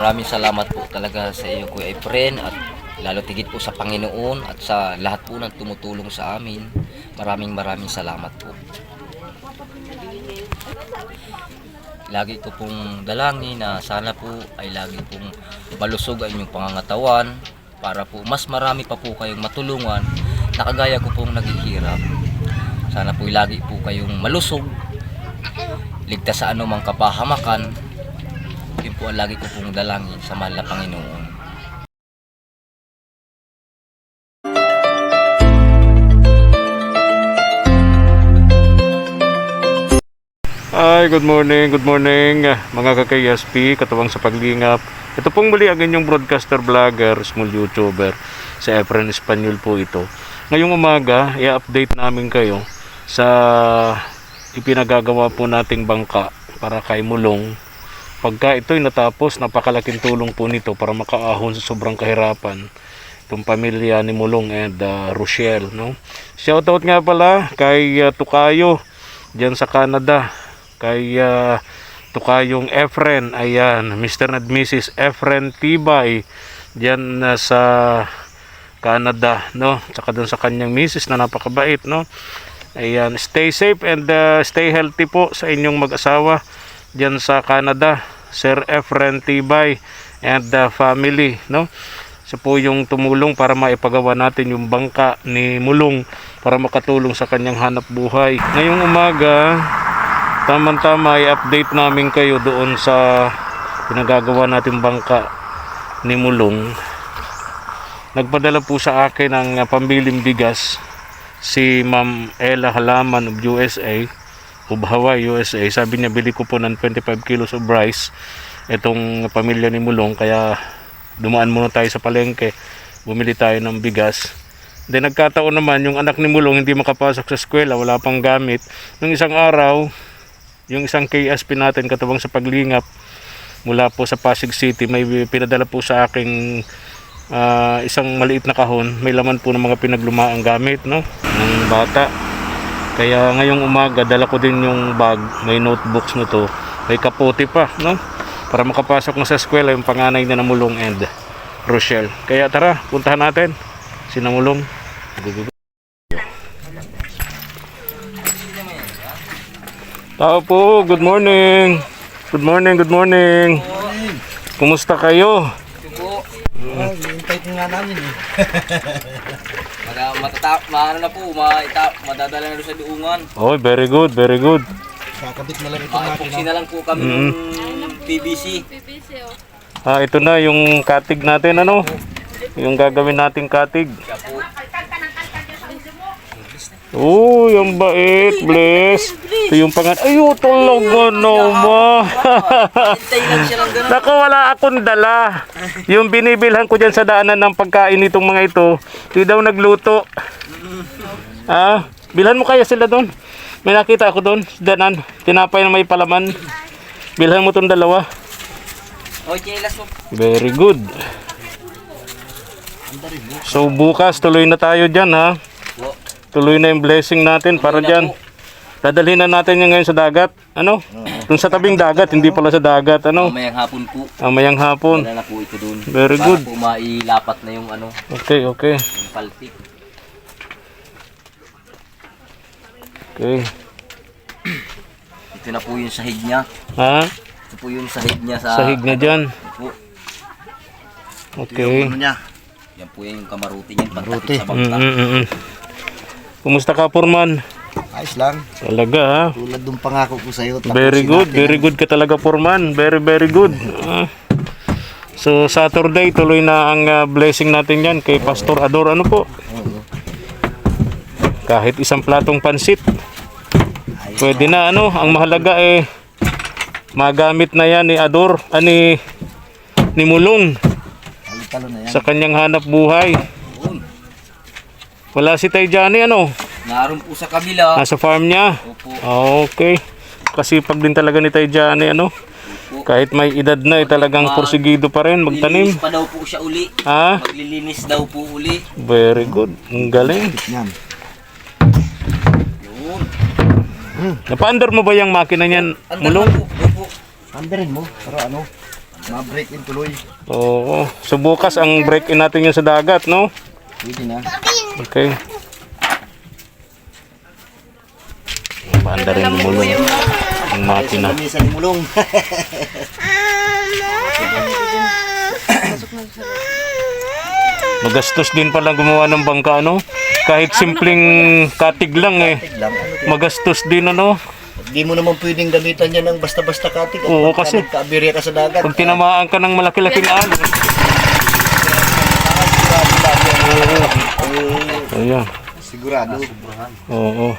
Maraming salamat po talaga sa iyo, Kuya Efren, at lalo tigit po sa Panginoon at sa lahat po ng tumutulong sa amin. Maraming salamat po. Lagi ko pong dalangin na sana po ay lagi pong malusog ang inyong pangangatawan para po mas marami pa po kayong matulungan na kagaya ko pong naghihirap. Sana po lagi po kayong malusog, ligtas sa anumang kapahamakan. Yun po ang lagi ko pong dalangin sa mahal na Panginoon. Hi, good morning mga ka-KSP, katuwang sa paglingap. Ito pong muli ang inyong broadcaster, vlogger, small YouTuber, si Efren Espanyol po ito. Ngayong umaga, i-update namin kayo sa ipinagagawa po nating bangka para kay Mulong. Pagka ito'y natapos, napakalaking tulong po nito para makaahon sa sobrang kahirapan itong pamilya ni Mulong and Rochelle, no? Shoutout nga pala kay Tukayo diyan sa Canada, kay Tukayong Efren, ayan, Mr. and Mrs. Efren Tibay diyan sa Canada, no? Tsaka doon sa kanyang misis na napakabait, no? Ayan, stay safe and stay healthy po sa inyong mag-asawa diyan sa Canada, Sir Efren Tibay and family, no? Siya po yung tumulong para maipagawa natin yung bangka ni Mulong para makatulong sa kanyang hanap buhay. Ngayong umaga, tamang-tama i-update namin kayo doon sa pinagagawa natin bangka ni Mulong. Nagpadala po sa akin ng pambiling bigas si Ma'am Ella Halaman of USA, of Hawaii, USA. Sabi niya bili ko po ng 25 kilos of rice itong pamilya ni Mulong, kaya dumaan muna tayo sa palengke, bumili tayo ng bigas. Then nagkataon naman yung anak ni Mulong hindi makapasok sa eskwela, wala pang gamit. Nung isang araw, yung isang KSP natin katuwang sa paglingap mula po sa Pasig City, may pinadala po sa aking isang maliit na kahon, may laman po ng mga pinaglumaang gamit, no, ng bata. Kaya ngayong umaga dala ko din yung bag, may notebooks na to, may kapote pa, no, para makapasok na sa eskwela yung panganay na Mulong and Rochelle. Kaya tara, puntahan natin si Mulong. Tao po, good morning. Good morning. Kumusta kayo? Hintay ko nga namin eh. Madadala na doon sa duungan. Oh, very good. Kakabit na lang ito natin. Epoxy na lang po kami ng PVC. Ito na yung katig natin, ano? Yung gagawin nating katig. Kaya po, Uy, ang bait, bless. Ito yung Ayo, talaga naman. hintay lang siya lang ganun. Naku, wala akong dala. Yung binibilhan ko dyan sa daanan ng pagkain nitong mga ito, di daw nagluto. Bilhan mo kaya sila doon. May nakita ako doon, sa daanan. Tinapay na may palaman. Bilhan mo tong dalawa. O, chinelas mo. Very good. So bukas, tuloy na tayo dyan, ha? Po. Tuloy na yung blessing natin para Tuloy na dyan. po. Dadalhin na natin yung ngayon sa dagat. Ano? Doon sa tabing dagat, hindi pala sa dagat. Ano? Mamayang hapon po. Mayang hapon. Wala na po ito doon. Very good. Para po mailapat na yung Okay. yung paltik. Okay. Ito na po yung sahig niya. Ha? Ito po yung sahig niya sa... Sahig na dyan. Ito po. Okay. Ano niya? Yan po yung kamaruti niyan. Pagtakip sa bangka. Kumusta ka, Foreman? Ayos lang. Talaga, ha? Tulad ng pangako ko sa'yo. Very good ka talaga, Foreman. Very good. So, Saturday, tuloy na ang blessing natin yan kay Pastor Ador. Ano po? Kahit isang platong pansit. Pwede na, ano? Ang mahalaga magamit na yan ni Ador, ni Mulong Talo na yan. sa kanyang hanap buhay. Yun. Wala si Tay Johnny, ano? Naroon po sa kabila. Nasa farm niya. Opo. Okay. Kasipag din talaga ni Tay Johnny, ano? Opo. Kahit may edad na, talagang porsigido pa rin magtanim. Maglilinis pa daw po siya uli. Ha? Maglilinis daw po uli. Very good. Ang galing. Yan. Yun. Napaandar mo ba yung makina niyan, Ang Mulong? dalawa po. Opo. Anderin mo. Para ano? Ma-break in tuloy. Oo. So bukas ang break-in natin yung sa dagat, no? Pwede na. Okay. Banda rin lumulong ang makina. Lamisa ni Mulong. Magastos din pala gumawa ng bangka, no? Kahit simpleng katig lang eh. Lang. Magastos din, ano? Di mo naman pwedeng gamitan yan ng basta-basta katik. Oo, kasi Kaabirya ka sa dagat. kung tinamaan ka ng malaki-laking alon. Ayan. Sigurado. Oo.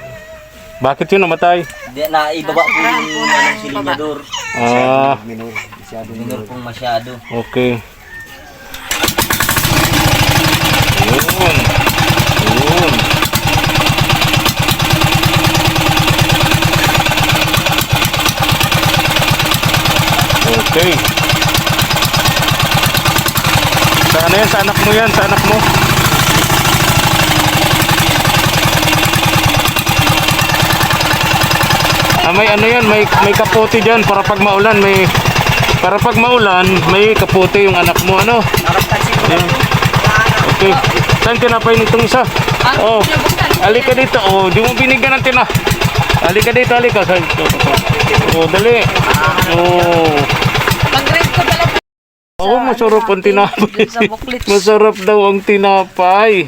Bakit yun namatay? Hindi, naibaba po yung silinyador. Minor. Masyado Minor pong masyado. Okay. Yun. Yun. Okay. Sa ano yan? Sa anak mo yan? Sa anak mo? May ano yan? May kapote dyan para pag maulan may kapote yung anak mo, ano? Ayan. Okay. Saan tinapay nitong isa? Oh. Halika dito. Oh, di mo binigyan ng tina. Halika dito, halika. Oh, dali. Oh. Mag-grade ko pala. Oh, masarap ang tinapay. Sa buklit. Masarap daw ang tinapay.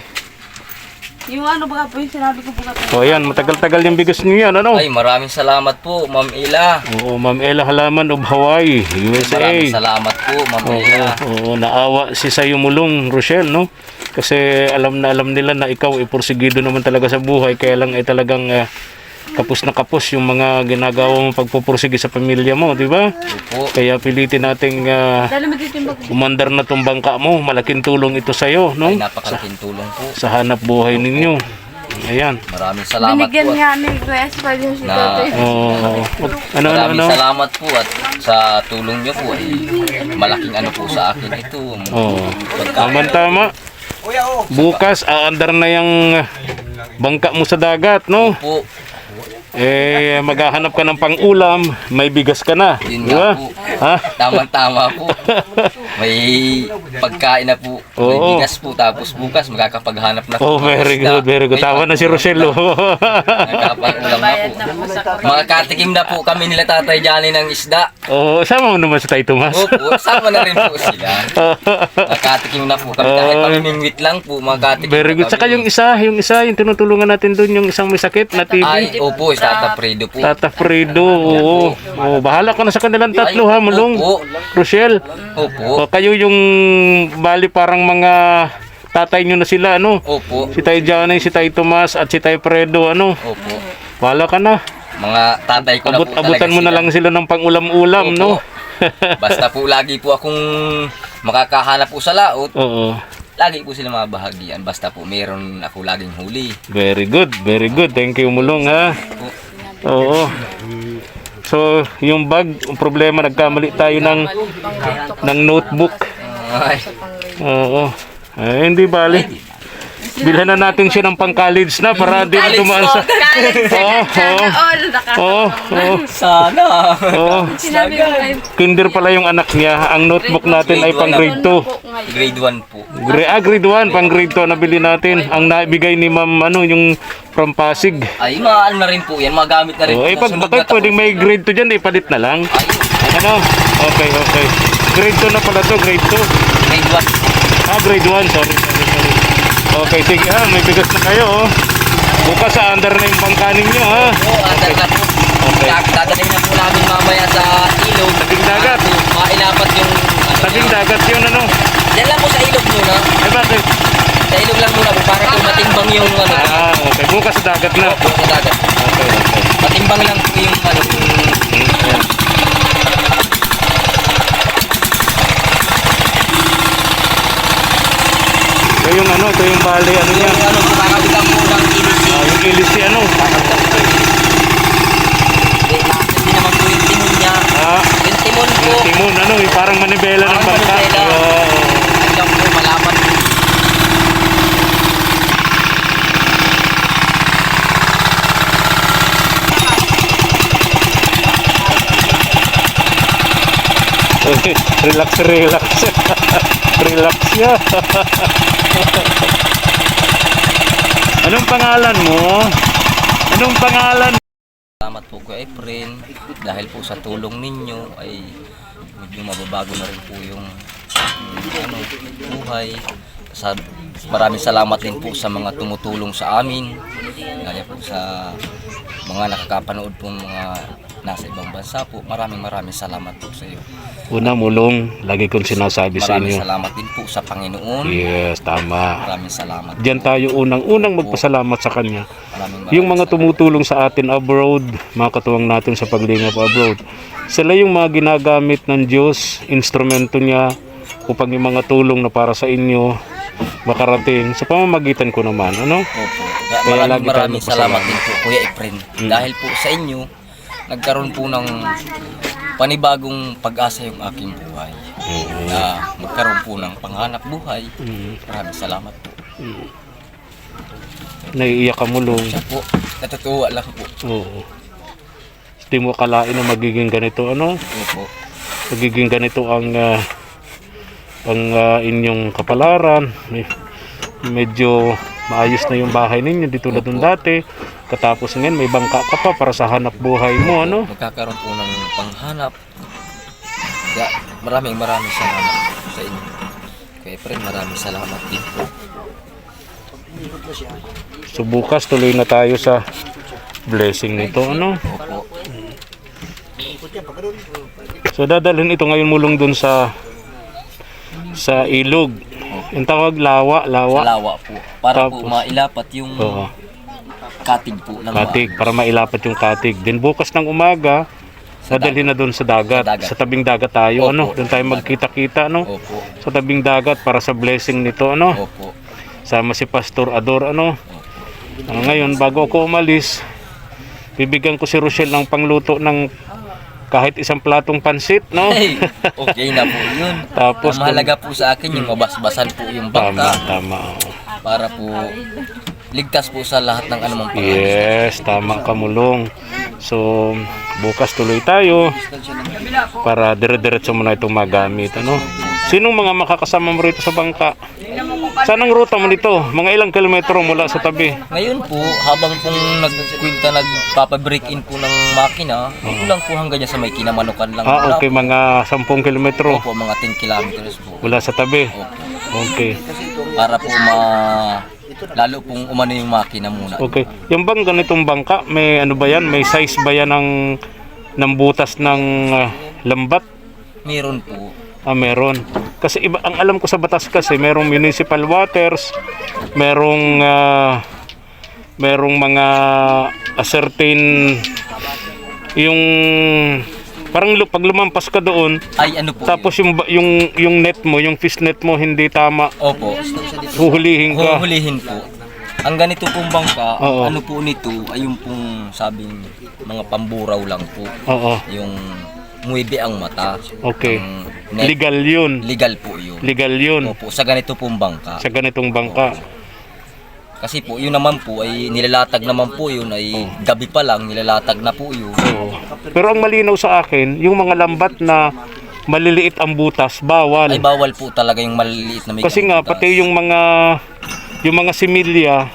Yung ano ba po yung sinabi ko po ka. So ayan, matagal-tagal yung bigas niyo yan, ano? Ay, maraming salamat po, Ma'am Ila. Oo, Ma'am Ella Halaman of Hawaii, USA. Maraming salamat po, Ma'am Ila. Oo, naawa si Sayo Mulong, Rochelle, no? Kasi alam nila na ikaw ay porsigido naman talaga sa buhay, kaya lang ay talagang kapos na kapos yung mga ginagawa mong pagpupursige sa pamilya mo, di ba? Opo. Kaya pilitin nating Dahil magtitimbag ko. umandar na tong bangka mo. Malaking tulong ito sa'yo, no? Ay, napakalaking tulong po. Sa hanap buhay ninyo. Ayan. Maraming salamat Binigyan po. niya ni Kuya Espal yung si Na- Totoy. Oo. Maraming salamat po at sa tulong niyo po ay malaking ano po sa akin ito. Oo. Tama-tama. Bukas, aandar na yung bangka mo sa dagat, no? Po, Maghahanap ka ng pang-ulam, may bigas ka na. yun Di ba? nga po. Ha? Tamang-tama po. May pagkain na po. May Oo. bigas po. Tapos bukas makakapaghanap na Oh, po. very ng isda. good, very good. May Tawa na si Rochelle, oh. Nakapag-ulam na Bayad po. na ako sa Mga katikim na po kami nila Tatay Johnny ng isda. Oh, sama mo naman sa Tay Tomas. Opo, sama na rin po sila. Mga katikim na po kami. Kahit pamimingwit lang po, mga katikim Very na good. kami. Saka yung isa, yung tinutulungan natin doon, yung isang may sakit na TB. Ay, opo, Tata Fredo po. Tata Fredo, oo. Oh, bahala ka na sa kanilang tatlo, ha, Mulong. Opo. Rochelle. Opo. Oh, kayo yung bali parang mga tatay nyo na sila, ano? Opo. Si Tay Johnny, si Tay Tomas, at si Tay Fredo, ano? Opo. Bahala ka na. Mga tatay ko na po talaga Abutan mo na sila. lang sila ng pang-ulam-ulam, Opo. no? Basta po lagi po akong makakahanap po sa laot. Oo. Lagi po sila mabahagian. Basta po meron ako laging huli. Very good, very good. Thank you, Mulong, ha? Po. Oo. So, yung bag, ang problema, nagkamali tayo ng notebook. Ay, Oo. Ay, hindi bali. Bilhan na natin siya ng pang-college na para di na dumaan sa... Oo, oo, sana. oo. Sinabi ko kayo. Kinder pala yung anak niya. Ang notebook natin ay pang grade 2. Grade 1 po. Grade 1, pang grade 2 nabili natin. Ang naibigay ni Ma'am, ano, yung from Pasig. Ay, mga ano na rin po yan. Magamit na rin Oh, po. pag Nasunod bakit na taon. pwedeng may grade 2 dyan, ipalit na lang. Ay, Ano? Okay, okay. Grade 2 na pala to, grade 2. grade 1. Grade 1, sorry. Okay, sige ha, may bigas na kayo, oh. Bukas sa under na yung bangka ninyo, ha. Oo, under na po. Okay. Dadalhin na po namin mamaya sa ilog. Tabing dagat. Mailapat yung... Tabing dagat yun, ano. Yan lang po sa ilog muna. Ay, bakit? Sa ilog lang muna po para po matimbang yung ano. Okay, bukas sa dagat na. Po sa dagat. Okay, okay. Matimbang lang po yung ano. Ayan. Ito yung ano, ito yung bali, ano niya. Yung ano, kakabitan po ng ilisi. Yung ilisi, ano. Hindi naman po yung timon niya. Yung timon po. Yung timon, ano, yung parang manibela ng Parang bangka. manibela. Oo. Hanggang po malaman po. Relax, relax. Relax niya. Anong pangalan mo? Anong pangalan? Salamat po kay Efren dahil po sa tulong ninyo ay medyo mababago na rin po yung buhay. Maraming salamat din po sa mga tumutulong sa amin. Gaya po sa mga nakakapanood pong mga nasa ibang bansa po. Maraming salamat po sa iyo. Una, Mulong, lagi kong sinasabi sa Maraming inyo. salamat din po sa Panginoon. Yes, tama. Maraming salamat. Diyan tayo unang magpasalamat sa Kanya. Maraming Yung mga salamat. tumutulong sa atin abroad, mga katuwang natin sa paglingap abroad, sila yung mga ginagamit ng Diyos, instrumento niya upang yung mga tulong na para sa inyo makarating sa pamamagitan ko naman, ano? Opo. Kaya lagi Maraming tayong salamat magpasalamat. din po Kuya Efren. Dahil po sa inyo, nagkaroon po ng panibagong pag-asa yung aking buhay. Na magkaroon po ng panghanap buhay. Maraming salamat po. Naiiyak ka, Mulong. Siya po, natutuwa lang po. Oo. Hindi mo akalain na magiging ganito, ano? Opo. Magiging ganito ang inyong kapalaran. Medyo maayos na yung bahay ninyo, di tulad ng dati. Katapos ngayon, may bangka ka pa para sa hanap buhay mo, ano? Magkakaroon po ng panghanap. Kaya maraming salamat sa inyo. Kuya Efren, maraming salamat din po. So bukas tuloy na tayo sa blessing nito, ano? Opo. So dadalhin ito ngayon, Mulong, dun sa ilog. Yung tawag lawa. Sa lawa po. Para po Tapos, mailapat yung Oo, katig po ng katig, para mailapat yung katig. Then bukas ng umaga, dadalhin na dun sa dagat. Sa dagat. Sa tabing dagat tayo, Opo. ano? Doon tayo magkita-kita, ano? Opo. Sa tabing dagat para sa blessing nito, ano? Opo. Sama si Pastor Ador, ano? Ngayon, bago ako umalis, bibigyan ko si Rochelle ng pangluto ng kahit isang platong pansit, no? Hey, okay na po yun. Tapos Ang mahalaga po sa akin yung mabasbasan po yung bangka Tama. para po ligtas po sa lahat ng anumang pangangailangan. Yes, tama ka, Mulong. So, bukas tuloy tayo para dire-diretso mo na itong magamit, ano? Sinong mga makakasama mo rito sa bangka? Saan ang ruta mo nito? Mga ilang kilometro mula sa tabi? Ngayon po, habang pong nagpapa-break in po ng makina, dito lang po hanggang dyan sa may kinamanukan lang. Wala Okay, mga 10 kilometro po mga 10 kilometers po. mula sa tabi. Opo. Okay. Para po lalo pong umano yung makina muna. Okay. Yung bang ganitong bangka, may ano ba yan? May size ba yan ng butas ng lambat? Meron po. Meron. Kasi iba, ang alam ko sa batas kasi, merong municipal waters, merong mga certain yung parang pag lumampas ka doon, Ay ano po tapos yung net mo, yung fish net mo hindi tama, yun? Opo. huhulihin ka. Huhulihin po. Ang ganito pong bangka, Oo. ano po nito, ay yung pong sabing mga pamburaw lang po. Oo. Yung muibe ang mata. Okay. Ang net, Legal yun. legal po yun. Legal yun Opo, sa ganito pong bangka. sa ganitong bangka. Kasi po, yun naman po, ay nilalatag naman po yun, ay gabi pa lang, nilalatag na po yun. Oo. Pero ang malinaw sa akin, yung mga lambat na maliliit ang butas, Ay bawal. bawal po talaga yung maliliit na may Kasi nga, kabutas. pati yung mga similya,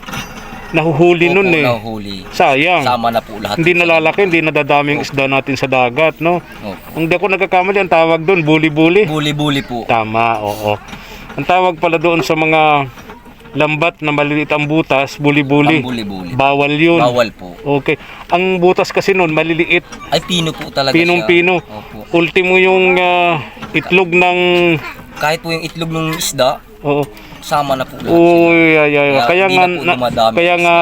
nahuhuli Opo, nun eh. nahuhuli. Sayang. Sama na po lahat. Hindi nalalaki, hindi nadadami yung isda natin sa dagat, no? Opo. Hindi ako nagkakamali, ang tawag doon, buli-buli. Buli-buli po. Tama, oo. Ang tawag pala doon sa mga lambat na maliliit ang butas, buli-buli. Ang buli-buli. Bawal yun. Bawal po. Okay. Ang butas kasi noon, maliliit. Ay, pino po talaga Pinong-pino. siya. Opo. Ultimo yung itlog ng... Kahit po yung itlog ng isda, Oo. sama na po lahat. Uy, Kaya Kaya hindi nga, na po dumadami. kaya nga,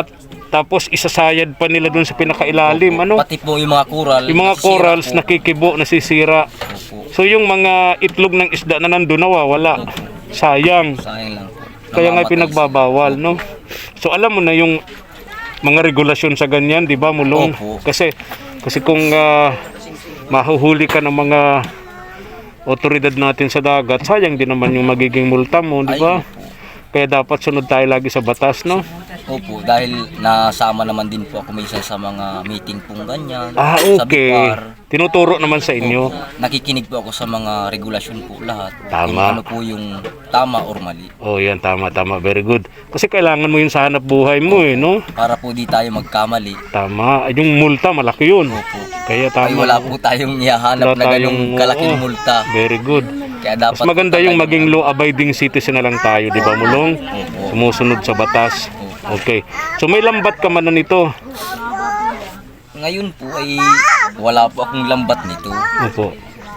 tapos isasayad pa nila doon sa pinakailalim, ano? Pati po yung mga coral. Yung mga nasisira corals po. nakikibo, nasisira. Opo. So yung mga itlog ng isda na nandun nawawala. Sayang. Sayang lang po. Kaya nga Namamatay pinagbabawal, no? So alam mo na yung mga regulasyon sa ganyan, di ba, Mulong? Opo. Kasi kung mahuhuli ka ng mga otoridad natin sa dagat, sayang din naman yung magiging multa mo, di Ay, ba? opo. Kaya dapat sunod tayo lagi sa batas, no? Opo, dahil nasama naman din po ako minsan sa mga meeting pong ganyan. Ah, Sa okay. BIPAR. Tinuturo naman sa inyo. Nakikinig po ako sa mga regulasyon po lahat. Tama. Kung ano po yung tama or mali. Oh, yan, tama. Very good. Kasi kailangan mo yun sa hanap buhay mo eh, no? Para po di tayo magkamali. Tama. Ay, yung multa, malaki yun. Opo. Kaya Ay tama. wala po tayong ihahanap Wala na tayong- ganung kalaking oo. multa. Very good. Kaya dapat Mas maganda yung talagang- maging law-abiding citizen na lang tayo, di ba, Mulong? Opo. Sumusunod sa batas. Okay. So may lambat ka man na nito. Ngayon po ay wala po akong lambat nito. Opo.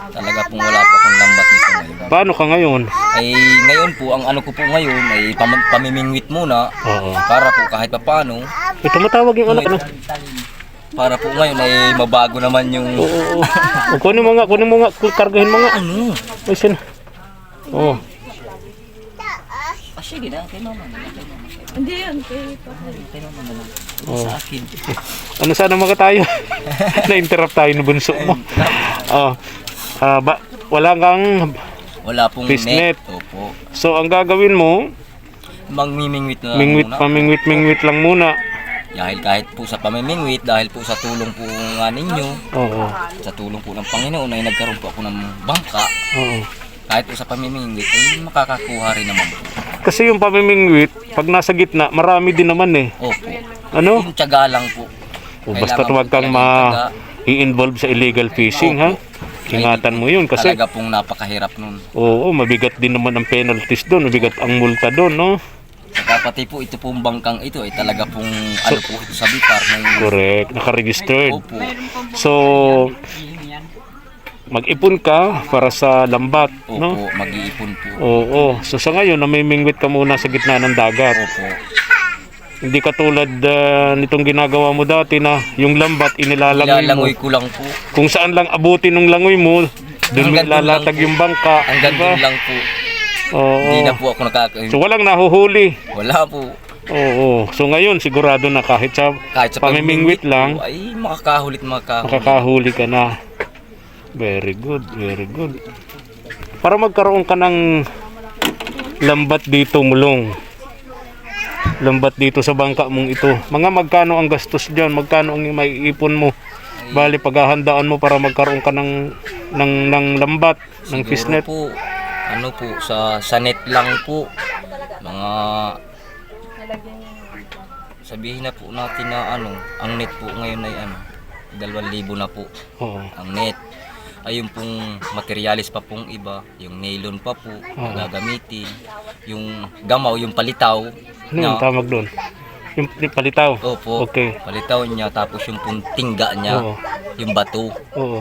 Talaga pong wala po akong lambat nito ngayon. Paano ka ngayon? Ay ngayon po, ang ano ko po ngayon ay pamimingwit muna. Oo. Para po kahit paano, Ito matawag yung anak. Ano? para po ngayon ay mabago naman yung Oo. O, kunin mo nga, kargahin mo nga. ano. Ay, sin. Oo. Ah, sige na, kay mama. Hindi yun. Kay Oo. Sa akin. Ano sana mga tayo? Na-interrupt tayo ng bunso mo. Oh. Wala kang... Wala pong Fishnet. net. Opo. So, ang gagawin mo, Magmimingwit na lang muna. pamingwit lang muna. Dahil kahit po sa pamimingwit, dahil po sa tulong po nga ninyo, Oo. sa tulong po ng Panginoon ay nagkaroon po ako ng bangka. Oo. Kahit po sa pamimingwit ay makakakuha rin naman po. Kasi yung pamimingwit, pag nasa gitna, marami din naman eh. Opo. Ano? Yung tiyaga lang po. O, basta Kailangan huwag po kang talaga yung tiyaga. i-involve sa illegal fishing, ha? Ingatan mo yun kasi, Talaga pong napakahirap nun. oo, mabigat din naman ang penalties doon, mabigat ang multa doon, no? Saka pati po ito pong bangkang ito ay talaga pong ano po ito sa BIPAR. Correct, naka-registered. Opo. So, mag-ipon ka para sa lambat, Opo, no? mag-iipon po. Oo, so sa ngayon, namimingwit ka muna sa gitna ng dagat. Opo. Hindi katulad nitong ginagawa mo dati na yung lambat inilalangoy mo. Ilalangoy ko lang po. Kung saan lang abutin ng langoy mo, doon mo Hanggang doon lang lalatag po. yung bangka. Hanggang diba? doon lang po. Oo. Hindi na po ako So walang nahuhuli. Wala po. Oo. So ngayon sigurado na kahit sa Kahit sa pamimingwit pamimingwit lang, po, ay makakahuli. makakahuli ka na. Very good, very good. Para magkaroon ka ng lambat dito, Mulong. Lambat dito sa bangka mong ito. Mga magkano ang gastos diyan? Magkano ang maiipon mo? Bali paghahandaan mo para magkaroon ka ng lambat, ng Siguro fishnet. po, ano po, sa net lang po, mga, sabihin na po natin na ano, ang net po ngayon ay ano, 2,000 na po, Oo. ang net. Ay yung pong materialis pa pong iba, yung nylon pa po, na gagamitin, yung gamaw, yung palitaw, Ano yung tawag doon? Yung palitaw? opo, Okay. palitaw niya, tapos yung pong tingga niya, Oo. yung bato, Oo.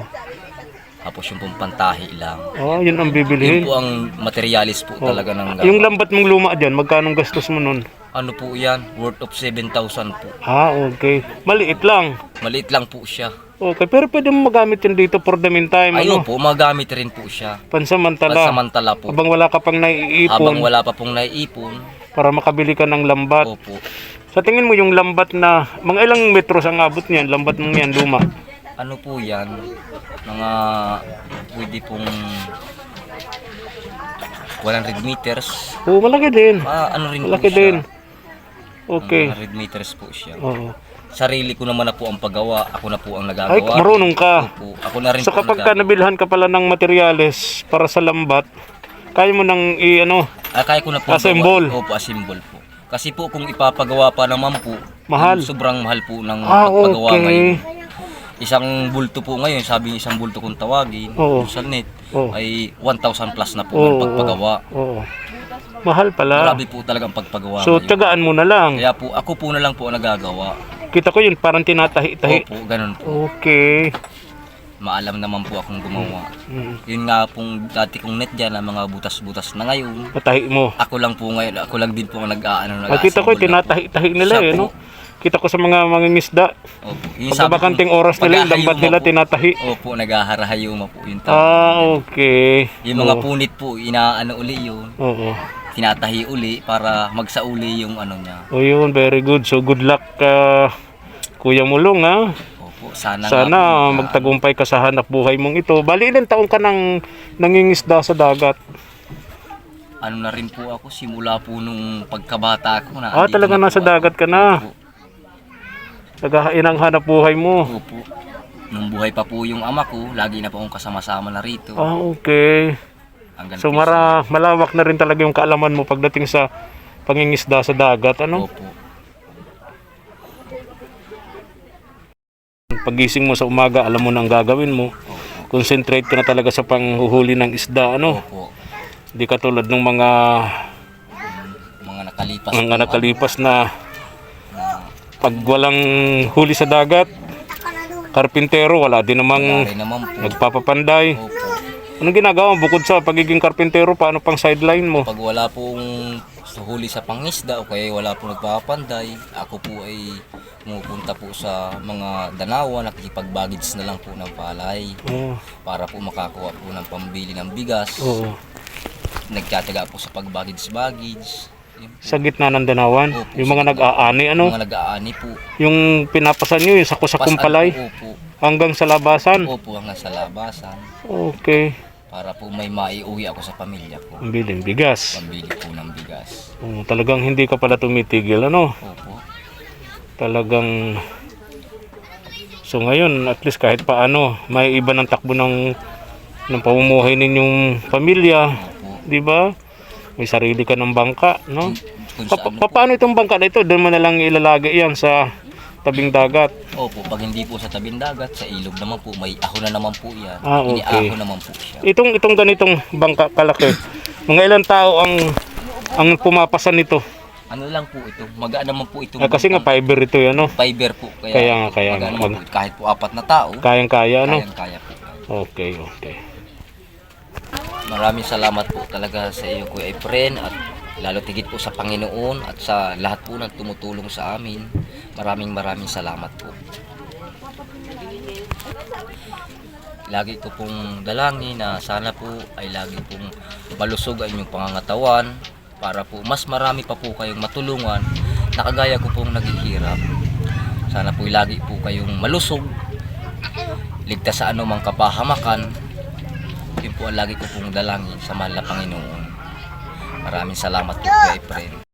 tapos yung pong pantahi lang. Oh, yun ang Yun bibilihin. po ang materialis po talaga ng Yung lambat mong luma dyan, magkano gastos mo nun? ano po yan, worth of 7,000 po. Ah, okay. Maliit lang. Maliit lang po siya. Okay, pero pwede mo magamit yun dito for the meantime. Ayun Ano? po, magamit rin po siya. Pansamantala. Pansamantala po. Habang wala ka pang Habang naiipon wala pa pong naiipon, para makabili ka ng lambat. opo. Sa tingin mo yung lambat na, mga ilang metros ang abot niyan, lambat mong yan, luma? Ano po yan, mga pwede pong 100 meters. Oo, malaki din. Ano rin po Malaki siya. din. Okay. 100 meters po siya. Oo. Sarili ko naman na po ang paggawa. Ako na po ang Ay, nagagawa. marunong ka. Opo. Ako na rin So po ang kapag ka nagagawa. nabilhan ka pala ng materyales para sa lambat, kaya mo nang Kaya ko na po Assemble. gawa. Opo, assemble po. Kasi po kung ipapagawa pa naman po, Mahal. sobrang mahal po ng Ah, pagpagawa okay. ngayon. Isang bulto po ngayon, sabi isang bulto kung tawagin, Oo. sa net, Oo. ay 1,000 plus na po Oo, ng pagpagawa. Oo. Mahal pala. Grabe po talagang pagpagawa So, ngayon. tiyagaan mo na lang. Kaya po, ako po na lang po ang nagagawa. Kita ko yun, parang tinatahi-tahi. Opo, ganun po. Okay. Maalam naman po akong gumawa. Mm. Yun nga pong dati kong net dyan, ang mga butas-butas na ngayon. Patahi mo. Ako lang po ngayon, ako lang din po ang Kita ko, tinatahi-tahi nila Siya eh, po. no? Kita ko sa mga mangingisda. Opo. Yung Pag bakanting oras nila, yung lambat nila tinatahi. Opo, nag-aharahayuma po yung tao. Okay. Yung mga Oo. punit po, inaano uli yun. Oo. Tinatahi uli para magsauli yung ano niya. O yun, very good. So, good luck, Kuya Mulong, ha? Opo, sana Sana nga po, magtagumpay ka sa hanap buhay mong ito. Bali, ilang taon ka nang nangingisda sa dagat? ano na rin po ako, simula po nung pagkabata ko na. Talaga nasa dagat ka na. Opo. Naghahain ang hanap buhay mo. Opo. Nung buhay pa po yung ama ko, lagi na po akong kasama-sama na rito. Okay. Hanggang So malawak na rin talaga yung kaalaman mo pagdating sa pangingisda sa dagat, ano? Opo. Pagising mo sa umaga, alam mo na ang gagawin mo. Concentrate ka na talaga sa panghuhuli ng isda, ano? Opo. Di katulad ng mga nakalipas na pag walang huli sa dagat, karpintero, wala din namang Wala rin naman po. nagpapapanday. Opo. Anong ginagawa mo bukod sa pagiging karpintero? Paano pang sideline mo? Pag wala pong huli sa pangisda o kaya wala pong nagpapanday, ako po ay pumupunta po sa mga danawa, nakikipag-baggage na lang po ng palay Oo. para po makakuha po ng pambili ng bigas. Oo. Nagtataga po sa pag-baggage. Yun po. Sa gitna ng danawan, Opo, yung mga nag-aani, ano? Mga nag-aani po. Yung pinapasan nyo, yung sakong palay, Opo. hanggang sa labasan. Opo, hanggang sa labasan. Okay. Para po may maiuwi ako sa pamilya ko. Ang biling bigas. Pambili po ng bigas. Talagang hindi ka pala tumitigil, ano? Opo. Talagang... So ngayon, at least kahit paano, may iba ng takbo ng pamumuhay ninyong pamilya. Opo. Di ba? May sarili ka ng bangka, no? Kung saan po. Paano itong bangka na ito? Doon mo na lang ilalagay yan sa tabing dagat. Opo, pag hindi po sa tabing dagat, sa ilog naman po, may ahon na naman po yan. Okay. Iniahon naman po siya. Itong ganitong bangka kalaki, mga ilang tao ang pumapasan nito? Ano lang po ito, magaan naman po ito. Kasi nga fiber ito, ano? Fiber po. Kaya nga. magaan naman po. Kahit po 4 na tao, Kayang-kaya, ano? kaya po. Okay. Maraming salamat po talaga sa iyo, Kuya Efren, at lalo tigit po sa Panginoon at sa lahat po ng tumutulong sa amin. Maraming salamat po. Lagi ko pong dalangin na sana po ay lagi pong malusog ang inyong pangangatawan para po mas marami pa po kayong matulungan na kagaya ko pong naghihirap. Sana po lagi po kayong malusog, ligtas sa anumang kapahamakan. Yun po ang lagi ko pong dalangin sa mahal na Panginoon. Maraming salamat po, Kuya Efren.